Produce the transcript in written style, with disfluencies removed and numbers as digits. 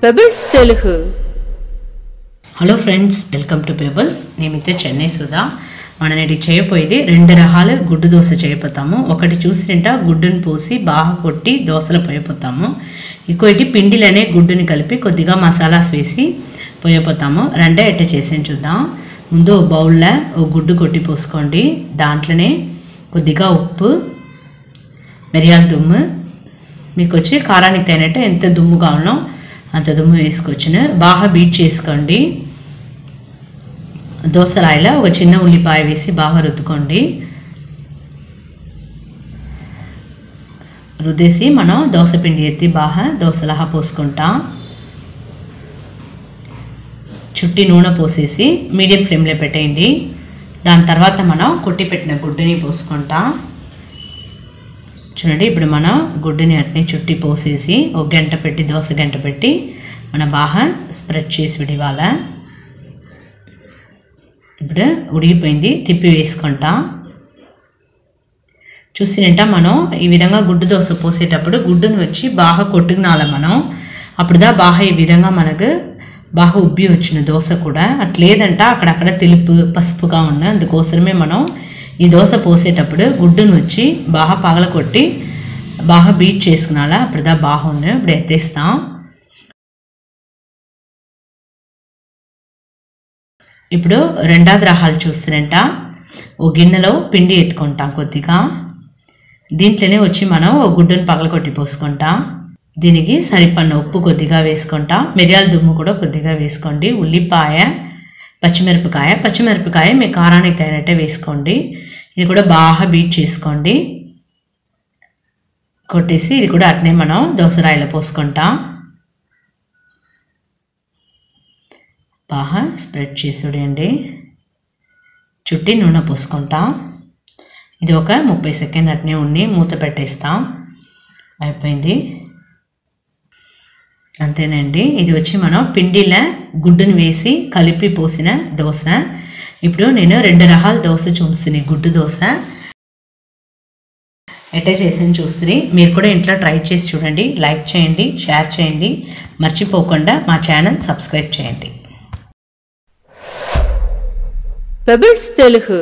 Pebbles Telugu. Hello friends, welcome to pebbles. నేనైతే చెన్నై సుధా. మనం నేటి చేయబోయేది రెండు రకాల గుడ్డు దోశ చేయబోతాము. ఒకటి చూసినంట గుడ్డుని పోసి బాగా కొట్టి దోశలు పోయబోతాము. ఇంకోటి పిండిలోనే గుడ్డుని కలిపి కొద్దిగా మసాలాస్ వేసి పోయబోతాము. రెండే ఎట్ట చేసి చూద్దాం. ముందు బౌల్లో ఒక గుడ్డు కొట్టి పోసుకోండి. దాంట్లోనే కొద్దిగా ఉప్పు, మిరియాల దుమ్ము, మీకు వచ్చి కారానికి తగినట్టు ఎంత దుమ్ము కావాలో అంత దుమ్ము వేసుకొచ్చిన బాగా బీట్ చేసుకోండి. దోసరాయిలో ఒక చిన్న ఉల్లిపాయ వేసి బాగా రుద్దుకోండి. రుద్దేసి మనం దోశ పిండి ఎత్తి బాగా దోశలాగా పోసుకుంటాం. చుట్టి నూనె పోసేసి మీడియం ఫ్లేమ్లో పెట్టేయండి. దాని తర్వాత మనం కొట్టి పెట్టిన గుడ్డుని పోసుకుంటాం. చూడండి, ఇప్పుడు మనం గుడ్డుని అట్నే చుట్టి పోసేసి ఒక గంట పెట్టి దోశ గంట పెట్టి మనం బాగా స్ప్రెడ్ చేసి విడివాల. ఇప్పుడు ఉడికిపోయింది, తిప్పి వేసుకుంటాం. చూసినంట మనం ఈ విధంగా గుడ్డు దోశ పోసేటప్పుడు గుడ్డుని వచ్చి బాగా కొట్టుకునాల మనం. అప్పుడుదా బాగా ఈ విధంగా మనకు బాగా ఉబ్బి వచ్చిన దోశ కూడా. అట్లేదంట అక్కడక్కడ తెలుపు పసుపుగా ఉన్న, అందుకోసమే మనం ఈ దోశ పోసేటప్పుడు గుడ్డును వచ్చి బాగా పగల కొట్టి బాగా బీట్ చేసుకునాలా. అప్పుడుదా బాగుంది. ఇప్పుడు ఎత్తేస్తాం. ఇప్పుడు రెండోది రకాలు చూస్తున్నంట ఓ గిన్నెలో పిండి ఎత్తుకుంటాం కొద్దిగా. దీంట్లోనే వచ్చి మనం ఓ గుడ్డును పగల కొట్టి పోసుకుంటాం. దీనికి సరిపడిన ఉప్పు కొద్దిగా వేసుకుంటాం. మిరియాల దుమ్ము కూడా కొద్దిగా వేసుకోండి. ఉల్లిపాయ, పచ్చిమిరపకాయ మీ కారానికి తగినట్టే వేసుకోండి. ఇది కూడా బాగా బీట్ చేసుకోండి. కొట్టేసి ఇది కూడా అట్నే మనం దోసరాయిలో పోసుకుంటాం. బాగా స్ప్రెడ్ చేసి చూడండి. చుట్టి నూనె పోసుకుంటాం. ఇది ఒక 30 సెకండ్ అట్నే ఉండి మూత పెట్టేస్తాం. అయిపోయింది, అంతేనండి. ఇది వచ్చి మనం పిండిలో గుడ్డుని వేసి కలిపి పోసిన దోశ. ఇప్పుడు నేను రెండు రకాల దోశ చూపిస్తుంది. గుడ్డు దోశ ఎట్లా చేసి చూస్తుంది. మీరు కూడా ఇంట్లో ట్రై చేసి చూడండి. లైక్ చేయండి, షేర్ చేయండి, మర్చిపోకుండా మా ఛానల్ సబ్స్క్రైబ్ చేయండి. పెబుల్స్ తెలుగు.